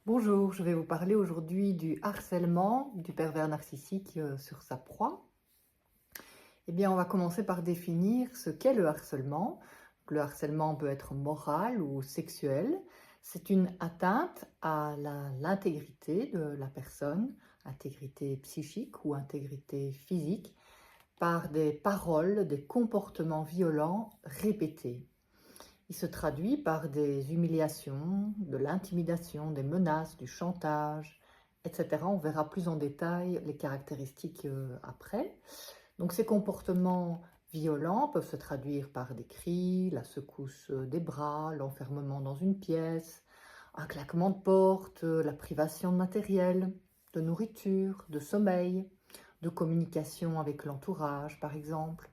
Bonjour, je vais vous parler aujourd'hui du harcèlement du pervers narcissique sur sa proie. Eh bien, on va commencer par définir ce qu'est le harcèlement. Le harcèlement peut être moral ou sexuel. C'est une atteinte à l'intégrité de la personne, intégrité psychique ou intégrité physique, par des paroles, des comportements violents répétés. Il se traduit par des humiliations, de l'intimidation, des menaces, du chantage, etc. On verra plus en détail les caractéristiques après. Donc ces comportements violents peuvent se traduire par des cris, la secousse des bras, l'enfermement dans une pièce, un claquement de porte, la privation de matériel, de nourriture, de sommeil, de communication avec l'entourage par exemple.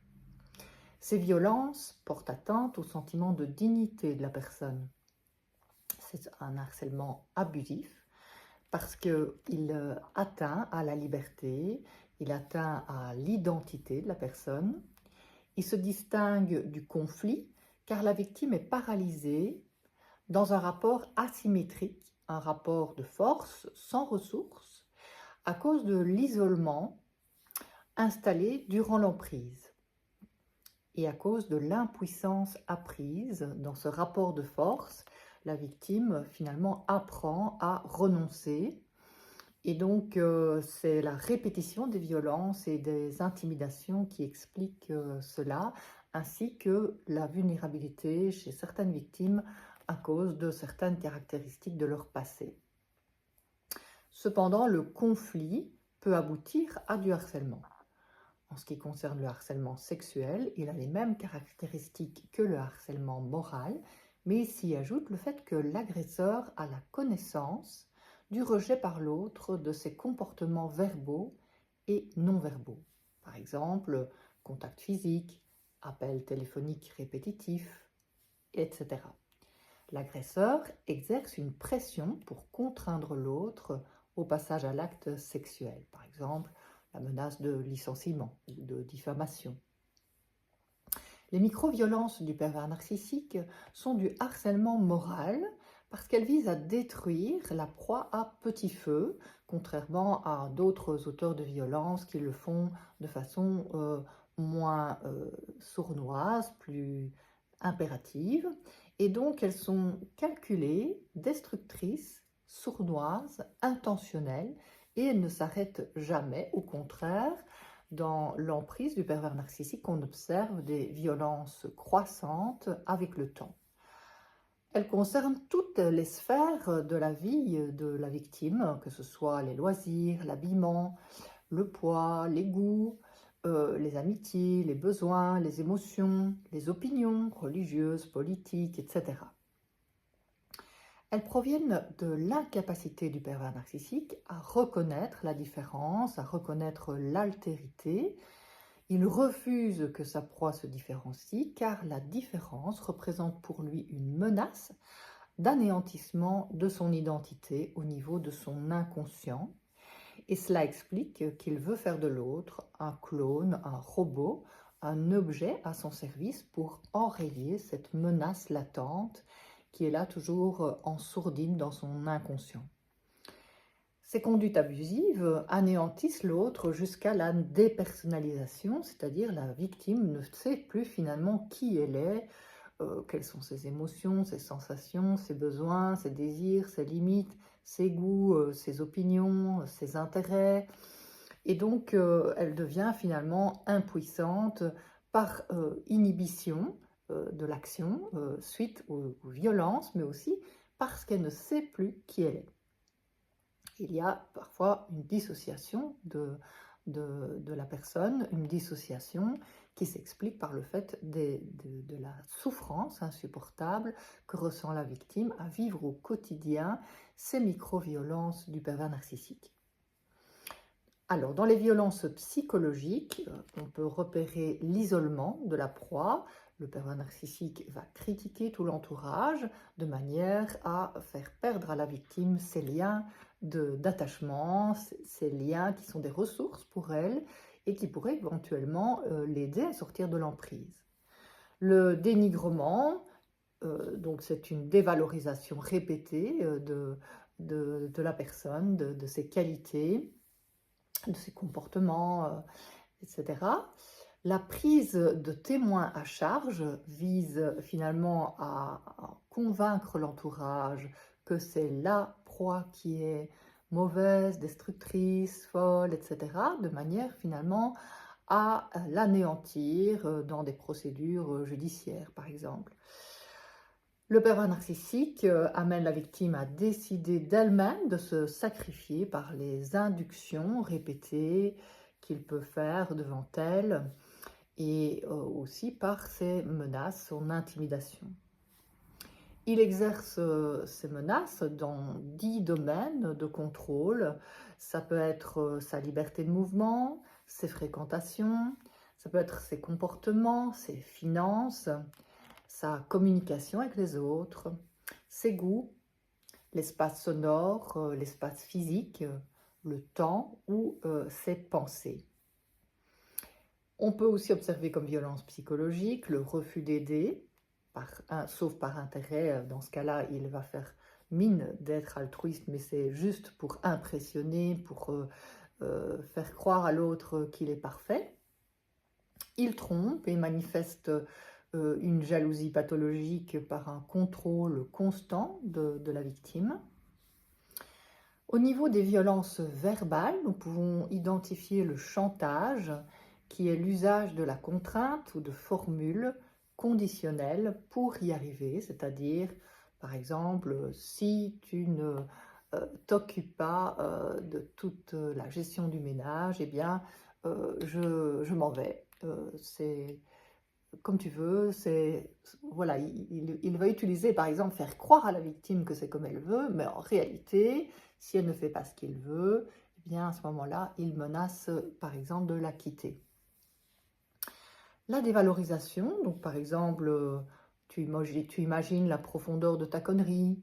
Ces violences portent atteinte au sentiment de dignité de la personne. C'est un harcèlement abusif parce qu'il atteint à la liberté, il atteint à l'identité de la personne. Il se distingue du conflit car la victime est paralysée dans un rapport asymétrique, un rapport de force sans ressources à cause de l'isolement installé durant l'emprise. Et à cause de l'impuissance apprise dans ce rapport de force, la victime finalement apprend à renoncer. Et donc c'est la répétition des violences et des intimidations qui explique cela, ainsi que la vulnérabilité chez certaines victimes à cause de certaines caractéristiques de leur passé. Cependant, le conflit peut aboutir à du harcèlement. En ce qui concerne le harcèlement sexuel, il a les mêmes caractéristiques que le harcèlement moral, mais il s'y ajoute le fait que l'agresseur a la connaissance du rejet par l'autre de ses comportements verbaux et non verbaux. Par exemple, contact physique, appel téléphonique répétitif, etc. L'agresseur exerce une pression pour contraindre l'autre au passage à l'acte sexuel, par exemple la menace de licenciement ou de diffamation. Les micro-violences du pervers narcissique sont du harcèlement moral parce qu'elles visent à détruire la proie à petit feu, contrairement à d'autres auteurs de violences qui le font de façon moins sournoise, plus impérative. Et donc elles sont calculées, destructrices, sournoises, intentionnelles, et elles ne s'arrêtent jamais. Au contraire, dans l'emprise du pervers narcissique, on observe des violences croissantes avec le temps. Elles concernent toutes les sphères de la vie de la victime, que ce soit les loisirs, l'habillement, le poids, les goûts, les amitiés, les besoins, les émotions, les opinions religieuses, politiques, etc. Elles proviennent de l'incapacité du pervers narcissique à reconnaître la différence, à reconnaître l'altérité. Il refuse que sa proie se différencie car la différence représente pour lui une menace d'anéantissement de son identité au niveau de son inconscient. Et cela explique qu'il veut faire de l'autre un clone, un robot, un objet à son service pour enrayer cette menace latente qui est là toujours en sourdine dans son inconscient. Ces conduites abusives anéantissent l'autre jusqu'à la dépersonnalisation, c'est-à-dire la victime ne sait plus finalement qui elle est, quelles sont ses émotions, ses sensations, ses besoins, ses désirs, ses limites, ses goûts, ses opinions, ses intérêts. Et donc, elle devient finalement impuissante par inhibition de l'action suite aux violences, mais aussi parce qu'elle ne sait plus qui elle est. Il y a parfois une dissociation de la personne, une dissociation qui s'explique par le fait de la souffrance insupportable que ressent la victime à vivre au quotidien ces micro-violences du pervers narcissique. Alors, dans les violences psychologiques, on peut repérer l'isolement de la proie. Le pervers narcissique va critiquer tout l'entourage de manière à faire perdre à la victime ses liens d'attachement, ces liens qui sont des ressources pour elle et qui pourraient éventuellement l'aider à sortir de l'emprise. Le dénigrement, donc c'est une dévalorisation répétée de la personne, de ses qualités, de ses comportements, etc. La prise de témoin à charge vise finalement à convaincre l'entourage que c'est la proie qui est mauvaise, destructrice, folle, etc., de manière finalement à l'anéantir dans des procédures judiciaires, par exemple. Le pervers narcissique amène la victime à décider d'elle-même de se sacrifier par les inductions répétées qu'il peut faire devant elle et aussi par ses menaces, son intimidation. Il exerce ces menaces dans 10 domaines de contrôle. Ça peut être sa liberté de mouvement, ses fréquentations, ça peut être ses comportements, ses finances, sa communication avec les autres, ses goûts, l'espace sonore, l'espace physique, le temps ou ses pensées. On peut aussi observer comme violence psychologique le refus d'aider, sauf par intérêt. Dans ce cas-là, il va faire mine d'être altruiste, mais c'est juste pour impressionner, pour faire croire à l'autre qu'il est parfait. Il trompe et manifeste une jalousie pathologique par un contrôle constant de la victime. Au niveau des violences verbales, nous pouvons identifier le chantage, qui est l'usage de la contrainte ou de formules conditionnelles pour y arriver, c'est-à-dire, par exemple, si tu ne t'occupes pas de toute la gestion du ménage, eh bien, je m'en vais. C'est comme tu veux, voilà, il va utiliser, par exemple, faire croire à la victime que c'est comme elle veut, mais en réalité, si elle ne fait pas ce qu'il veut, eh bien, à ce moment-là, il menace, par exemple, de la quitter. La dévalorisation, donc par exemple, tu imagines la profondeur de ta connerie,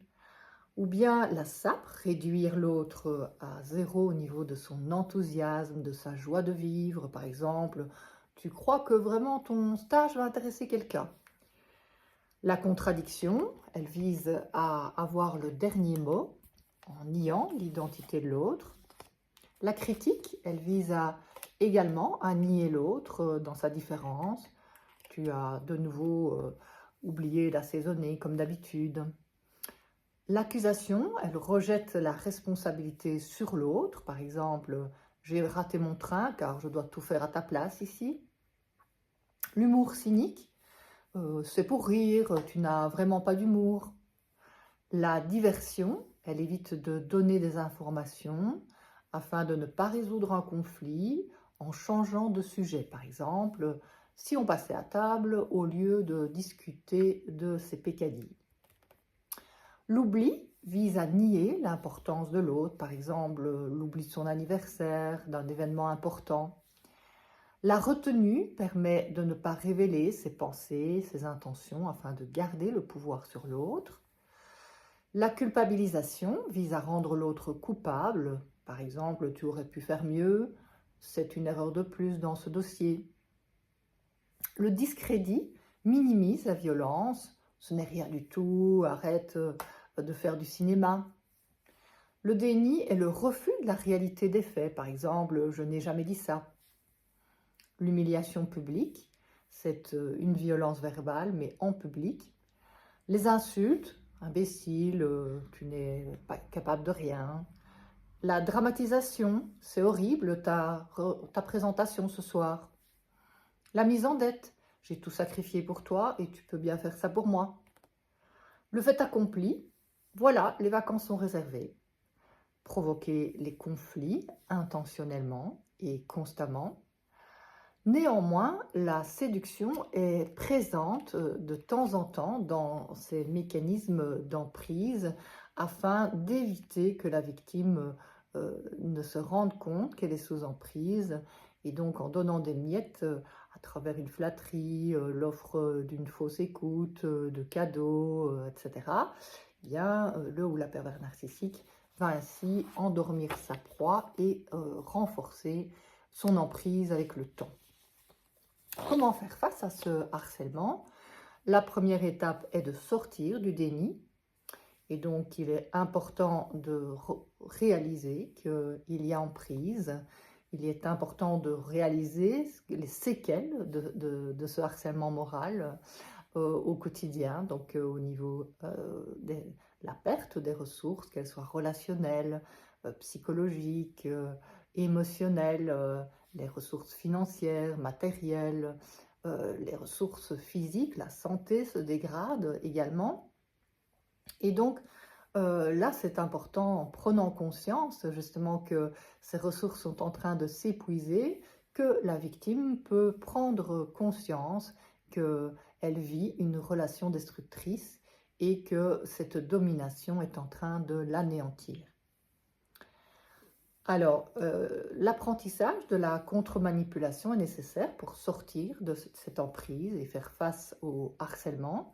ou bien la sape, réduire l'autre à zéro au niveau de son enthousiasme, de sa joie de vivre, par exemple, tu crois que vraiment ton stage va intéresser quelqu'un. La contradiction, elle vise à avoir le dernier mot, en niant l'identité de l'autre. La critique, elle vise également à nier l'autre dans sa différence. Tu as de nouveau oublié d'assaisonner comme d'habitude. L'accusation, elle rejette la responsabilité sur l'autre. Par exemple, j'ai raté mon train car je dois tout faire à ta place ici. L'humour cynique, c'est pour rire, tu n'as vraiment pas d'humour. La diversion, elle évite de donner des informations afin de ne pas résoudre un conflit en changeant de sujet. Par exemple, si on passait à table au lieu de discuter de ses peccadilles. L'oubli vise à nier l'importance de l'autre, par exemple l'oubli de son anniversaire, d'un événement important. La retenue permet de ne pas révéler ses pensées, ses intentions, afin de garder le pouvoir sur l'autre. La culpabilisation vise à rendre l'autre coupable. Par exemple, tu aurais pu faire mieux, c'est une erreur de plus dans ce dossier. Le discrédit minimise la violence, ce n'est rien du tout, arrête de faire du cinéma. Le déni est le refus de la réalité des faits, par exemple, je n'ai jamais dit ça. L'humiliation publique, c'est une violence verbale, mais en public. Les insultes, imbécile, tu n'es pas capable de rien. La dramatisation, c'est horrible ta présentation ce soir. La mise en dette, j'ai tout sacrifié pour toi et tu peux bien faire ça pour moi. Le fait accompli, voilà, les vacances sont réservées. Provoquer les conflits intentionnellement et constamment. Néanmoins, la séduction est présente de temps en temps dans ces mécanismes d'emprise afin d'éviter que la victime ne se rende compte qu'elle est sous emprise et donc en donnant des miettes à travers une flatterie, l'offre d'une fausse écoute, de cadeaux, etc. Eh bien, le ou la pervers narcissique va ainsi endormir sa proie et renforcer son emprise avec le temps. Comment faire face à ce harcèlement? La première étape est de sortir du déni Et donc, il est important de réaliser qu'il y a emprise. Il est important de réaliser les séquelles de ce harcèlement moral au quotidien, donc au niveau de la perte des ressources, qu'elles soient relationnelles, psychologiques, émotionnelles, les ressources financières, matérielles, les ressources physiques, la santé se dégrade également. Et donc, là, c'est important, en prenant conscience justement que ces ressources sont en train de s'épuiser, que la victime peut prendre conscience qu'elle vit une relation destructrice et que cette domination est en train de l'anéantir. Alors, l'apprentissage de la contre-manipulation est nécessaire pour sortir de cette emprise et faire face au harcèlement.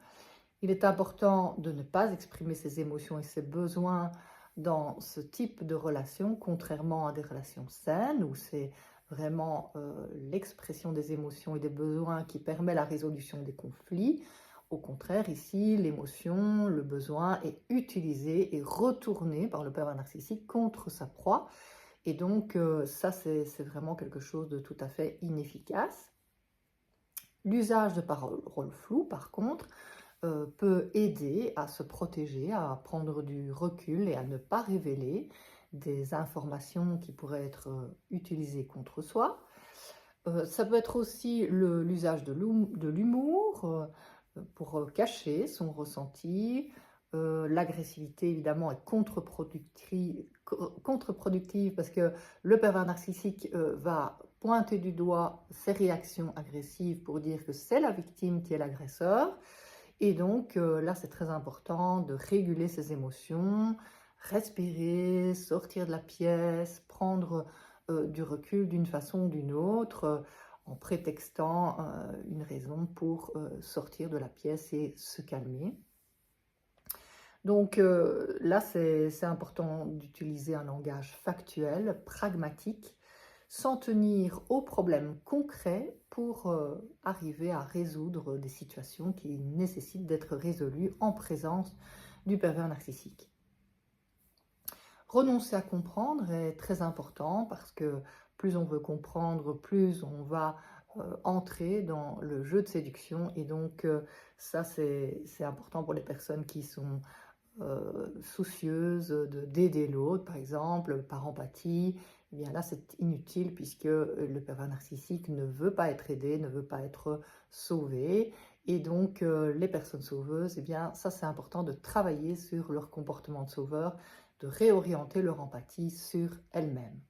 Il est important de ne pas exprimer ses émotions et ses besoins dans ce type de relation, contrairement à des relations saines où c'est vraiment l'expression des émotions et des besoins qui permet la résolution des conflits. Au contraire, ici, l'émotion, le besoin est utilisé et retourné par le pervers narcissique contre sa proie. Et donc, ça, c'est vraiment quelque chose de tout à fait inefficace. L'usage de paroles floues, par contre, peut aider à se protéger, à prendre du recul et à ne pas révéler des informations qui pourraient être utilisées contre soi. Ça peut être aussi l'usage de l'humour pour cacher son ressenti. L'agressivité, évidemment, est contre-productive parce que le pervers narcissique va pointer du doigt ses réactions agressives pour dire que c'est la victime qui est l'agresseur. Et donc là, c'est très important de réguler ses émotions, respirer, sortir de la pièce, prendre du recul d'une façon ou d'une autre, en prétextant une raison pour sortir de la pièce et se calmer. Donc là, c'est important d'utiliser un langage factuel, pragmatique, s'en tenir aux problèmes concrets pour arriver à résoudre des situations qui nécessitent d'être résolues en présence du pervers narcissique. Renoncer à comprendre est très important parce que plus on veut comprendre, plus on va entrer dans le jeu de séduction. Et donc ça, c'est important pour les personnes qui sont soucieuses d'aider l'autre, par exemple, par empathie. Eh bien là, c'est inutile puisque le pervers narcissique ne veut pas être aidé, ne veut pas être sauvé. Et donc, les personnes sauveuses, eh bien, ça, c'est important de travailler sur leur comportement de sauveur, de réorienter leur empathie sur elles-mêmes.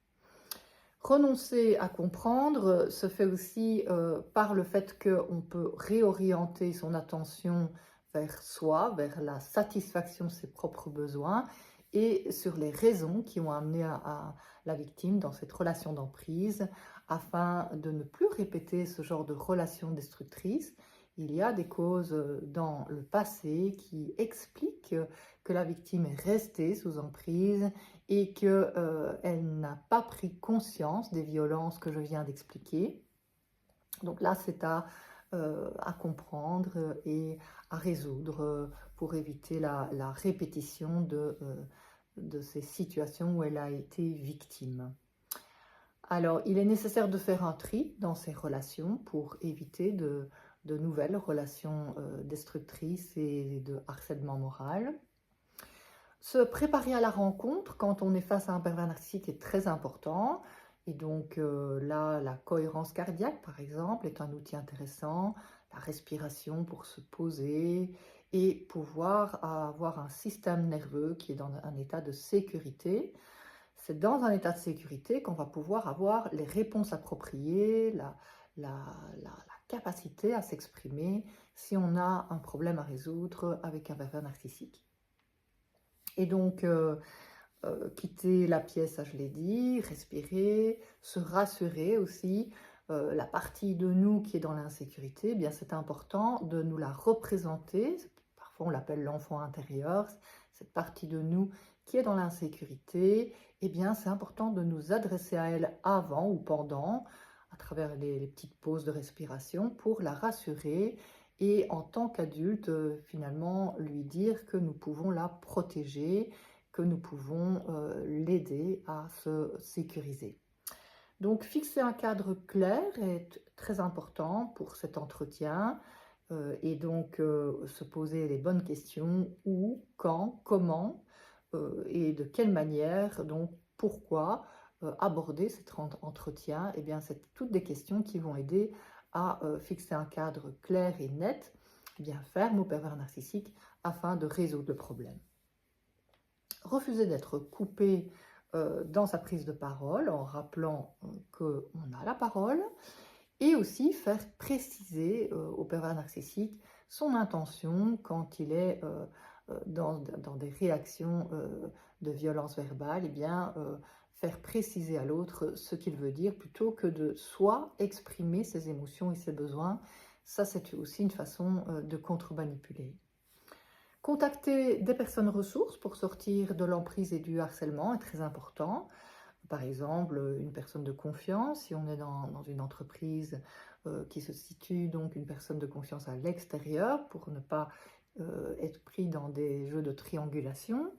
Renoncer à comprendre se fait aussi par le fait qu'on peut réorienter son attention vers soi, vers la satisfaction de ses propres besoins et sur les raisons qui ont amené à la victime dans cette relation d'emprise afin de ne plus répéter ce genre de relation destructrice. Il y a des causes dans le passé qui expliquent que la victime est restée sous emprise et qu'elle n'a pas pris conscience des violences que je viens d'expliquer. Donc là, c'est à comprendre et à résoudre pour éviter la répétition de ces situations où elle a été victime. Alors, il est nécessaire de faire un tri dans ces relations pour éviter de nouvelles relations destructrices et de harcèlement moral. Se préparer à la rencontre quand on est face à un pervers narcissique est très important. Et donc là, la cohérence cardiaque, par exemple, est un outil intéressant. La respiration pour se poser et pouvoir avoir un système nerveux qui est dans un état de sécurité. C'est dans un état de sécurité qu'on va pouvoir avoir les réponses appropriées, la capacité à s'exprimer si on a un problème à résoudre avec un pervers narcissique. Et donc, quitter la pièce, ça je l'ai dit, respirer, se rassurer aussi. La partie de nous qui est dans l'insécurité, eh bien c'est important de nous la représenter. Parfois on l'appelle l'enfant intérieur, cette partie de nous qui est dans l'insécurité. Eh bien c'est important de nous adresser à elle avant ou pendant, à travers les petites pauses de respiration pour la rassurer et en tant qu'adulte, finalement, lui dire que nous pouvons la protéger, que nous pouvons l'aider à se sécuriser. Donc, fixer un cadre clair est très important pour cet entretien et donc se poser les bonnes questions, où, quand, comment et de quelle manière, donc pourquoi aborder cet entretien. Eh bien, c'est toutes des questions qui vont aider à fixer un cadre clair et net, bien ferme au pervers narcissique, afin de résoudre le problème. Refuser d'être coupé dans sa prise de parole en rappelant qu'on a la parole, et aussi faire préciser au pervers narcissique son intention quand il est dans des réactions de violence verbale, et bien faire préciser à l'autre ce qu'il veut dire plutôt que de soi exprimer ses émotions et ses besoins. Ça, c'est aussi une façon de contre-manipuler. Contacter des personnes ressources pour sortir de l'emprise et du harcèlement est très important. Par exemple, une personne de confiance, si on est dans une entreprise qui se situe, donc une personne de confiance à l'extérieur, pour ne pas être pris dans des jeux de triangulation,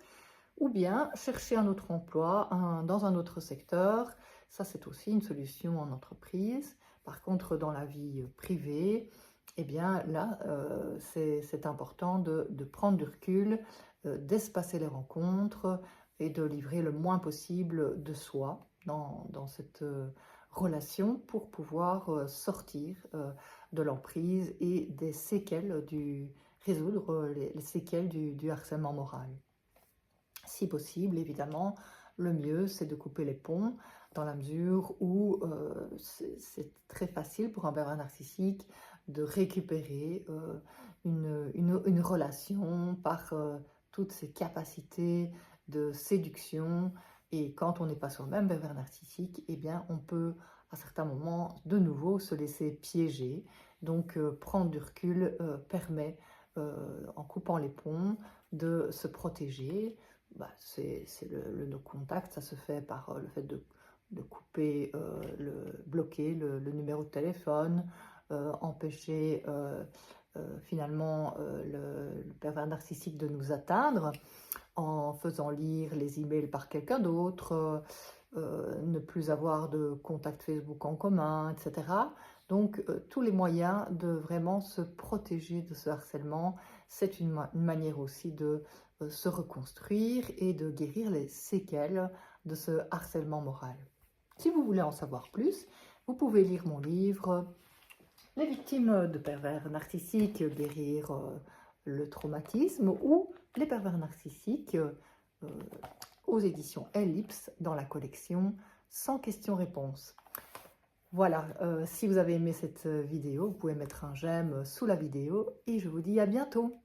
ou bien chercher un autre emploi dans un autre secteur. Ça, c'est aussi une solution en entreprise. Par contre, dans la vie privée, eh bien là, c'est important de prendre du recul, d'espacer les rencontres et de livrer le moins possible de soi dans cette relation pour pouvoir sortir de l'emprise et des séquelles résoudre les séquelles du harcèlement moral. Si possible, évidemment, le mieux, c'est de couper les ponts, dans la mesure où c'est très facile pour un pervers narcissique de récupérer une relation par toutes ses capacités de séduction. Et quand on n'est pas soi-même pervers narcissique, eh bien, on peut à certains moments de nouveau se laisser piéger. Donc, prendre du recul permet, en coupant les ponts, de se protéger. C'est le no-contact, ça se fait par le fait de couper, bloquer le numéro de téléphone, empêcher finalement le pervers narcissique de nous atteindre en faisant lire les emails par quelqu'un d'autre, ne plus avoir de contact Facebook en commun, etc. Donc, tous les moyens de vraiment se protéger de ce harcèlement, c'est une manière aussi de se reconstruire et de guérir les séquelles de ce harcèlement moral. Si vous voulez en savoir plus, vous pouvez lire mon livre « Les victimes de pervers narcissiques, guérir le traumatisme » ou « Les pervers narcissiques » aux éditions Ellipse dans la collection « Sans questions-réponses ». Voilà, si vous avez aimé cette vidéo, vous pouvez mettre un j'aime sous la vidéo et je vous dis à bientôt.